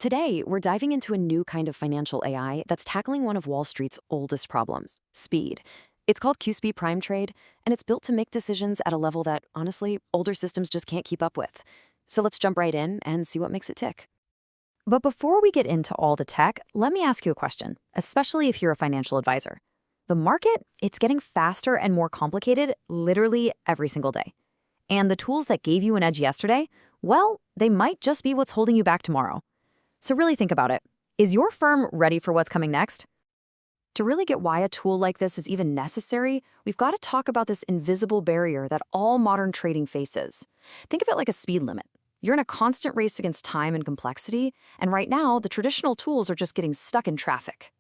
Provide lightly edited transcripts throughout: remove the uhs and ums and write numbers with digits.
Today, we're diving into a new kind of financial AI that's tackling one of Wall Street's oldest problems, speed. It's called QsP Prime Trade, and it's built to make decisions at a level that, honestly, older systems just can't keep up with. So let's jump right in and see what makes it tick. But before we get into all the tech, let me ask you a question, especially if you're a financial advisor. The market, it's getting faster and more complicated literally every single day. And the tools that gave you an edge yesterday, well, they might just be what's holding you back tomorrow. So really think about it. Is your firm ready for what's coming next? To really get why a tool like this is even necessary, we've got to talk about this invisible barrier that all modern trading faces. Think of it like a speed limit. You're in a constant race against time and complexity, and right now, the traditional tools are just getting stuck in traffic.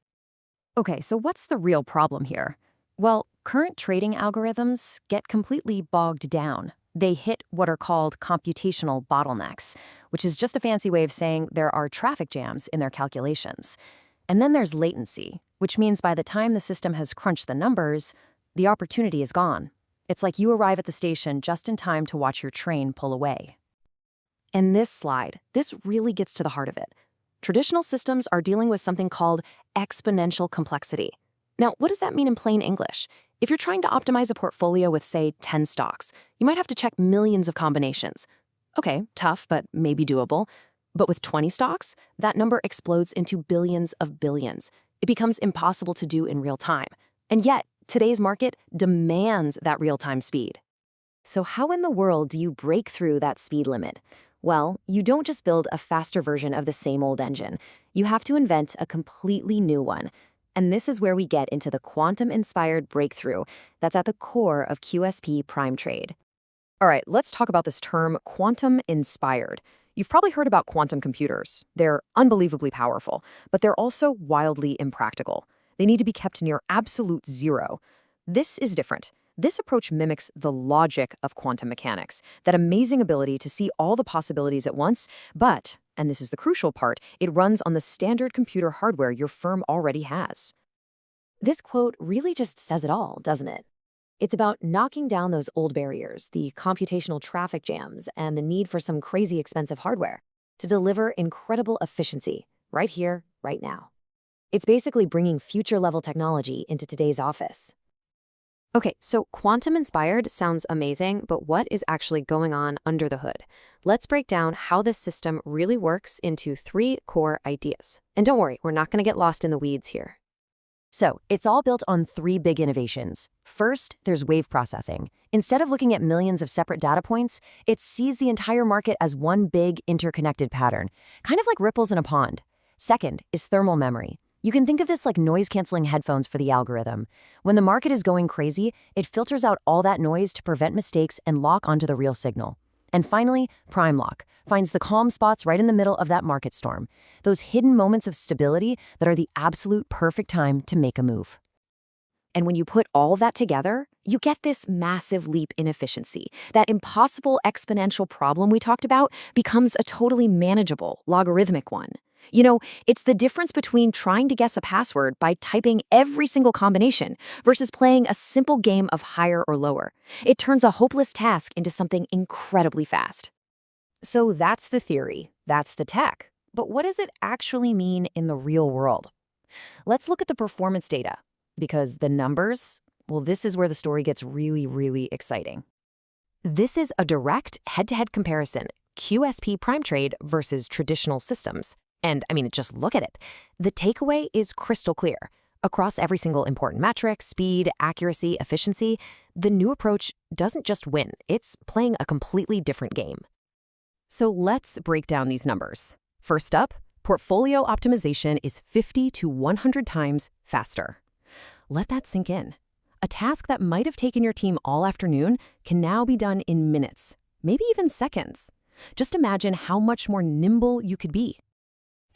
Okay, so what's the real problem here? Well, current trading algorithms get completely bogged down. They hit what are called computational bottlenecks, which is just a fancy way of saying there are traffic jams in their calculations. And then there's latency, which means by the time the system has crunched the numbers, the opportunity is gone. It's like you arrive at the station just in time to watch your train pull away. In this slide, this really gets to the heart of it. Traditional systems are dealing with something called exponential complexity. Now, what does that mean in plain English? If you're trying to optimize a portfolio with, say, 10 stocks, you might have to check millions of combinations. Okay, tough, but maybe doable. But with 20 stocks, that number explodes into billions of billions. It becomes impossible to do in real time. And yet, today's market demands that real-time speed. So how in the world do you break through that speed limit? Well, you don't just build a faster version of the same old engine. You have to invent a completely new one. And this is where we get into the quantum-inspired breakthrough that's at the core of QsP Prime Trade. All right, let's talk about this term quantum-inspired. You've probably heard about quantum computers. They're unbelievably powerful, but they're also wildly impractical. They need to be kept near absolute zero. This is different. This approach mimics the logic of quantum mechanics, that amazing ability to see all the possibilities at once, but, and this is the crucial part, it runs on the standard computer hardware your firm already has. This quote really just says it all, doesn't it? It's about knocking down those old barriers, the computational traffic jams, and the need for some crazy expensive hardware to deliver incredible efficiency right here, right now. It's basically bringing future-level technology into today's office. Okay, so quantum-inspired sounds amazing, but what is actually going on under the hood? Let's break down how this system really works into 3 core ideas. And don't worry, we're not going to get lost in the weeds here. So, it's all built on 3 big innovations. First, there's wave processing. Instead of looking at millions of separate data points, it sees the entire market as one big interconnected pattern, kind of like ripples in a pond. Second is thermal memory. You can think of this like noise-canceling headphones for the algorithm. When the market is going crazy, it filters out all that noise to prevent mistakes and lock onto the real signal. And finally, Prime Lock finds the calm spots right in the middle of that market storm, those hidden moments of stability that are the absolute perfect time to make a move. And when you put all that together, you get this massive leap in efficiency. That impossible exponential problem we talked about becomes a totally manageable logarithmic one. You know, it's the difference between trying to guess a password by typing every single combination versus playing a simple game of higher or lower. It turns a hopeless task into something incredibly fast. So that's the theory, that's the tech. But what does it actually mean in the real world? Let's look at the performance data, because the numbers, well, this is where the story gets really, really exciting. This is a direct head-to-head comparison, QsP Prime Trade versus traditional systems. And I mean, just look at it. The takeaway is crystal clear. Across every single important metric, speed, accuracy, efficiency, the new approach doesn't just win, it's playing a completely different game. So let's break down these numbers. First up, portfolio optimization is 50 to 100 times faster. Let that sink in. A task that might have taken your team all afternoon can now be done in minutes, maybe even seconds. Just imagine how much more nimble you could be.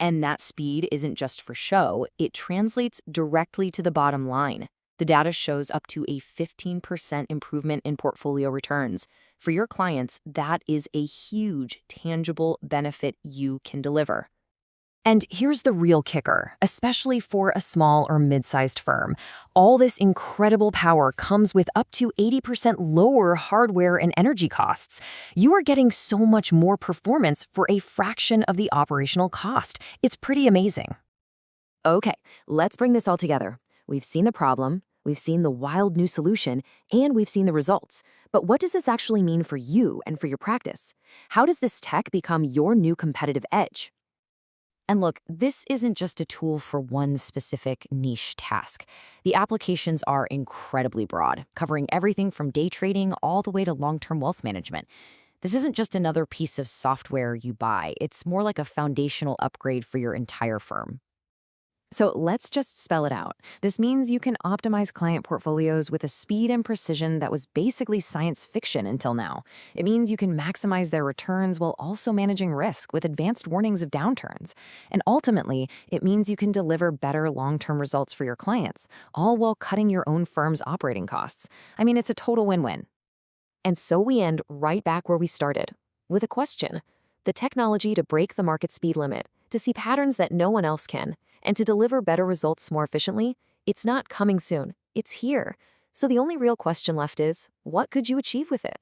And that speed isn't just for show, it translates directly to the bottom line. The data shows up to a 15% improvement in portfolio returns. For your clients, that is a huge, tangible benefit you can deliver. And here's the real kicker, especially for a small or mid-sized firm. All this incredible power comes with up to 80% lower hardware and energy costs. You are getting so much more performance for a fraction of the operational cost. It's pretty amazing. Okay, let's bring this all together. We've seen the problem, we've seen the wild new solution, and we've seen the results. But what does this actually mean for you and for your practice? How does this tech become your new competitive edge? And look, this isn't just a tool for one specific niche task. The applications are incredibly broad, covering everything from day trading all the way to long-term wealth management. This isn't just another piece of software you buy. It's more like a foundational upgrade for your entire firm. So let's just spell it out. This means you can optimize client portfolios with a speed and precision that was basically science fiction until now. It means you can maximize their returns while also managing risk with advanced warnings of downturns. And ultimately, it means you can deliver better long-term results for your clients, all while cutting your own firm's operating costs. I mean, it's a total win-win. And so we end right back where we started, with a question. The technology to break the market speed limit, to see patterns that no one else can, and to deliver better results more efficiently, it's not coming soon, it's here. So the only real question left is, what could you achieve with it?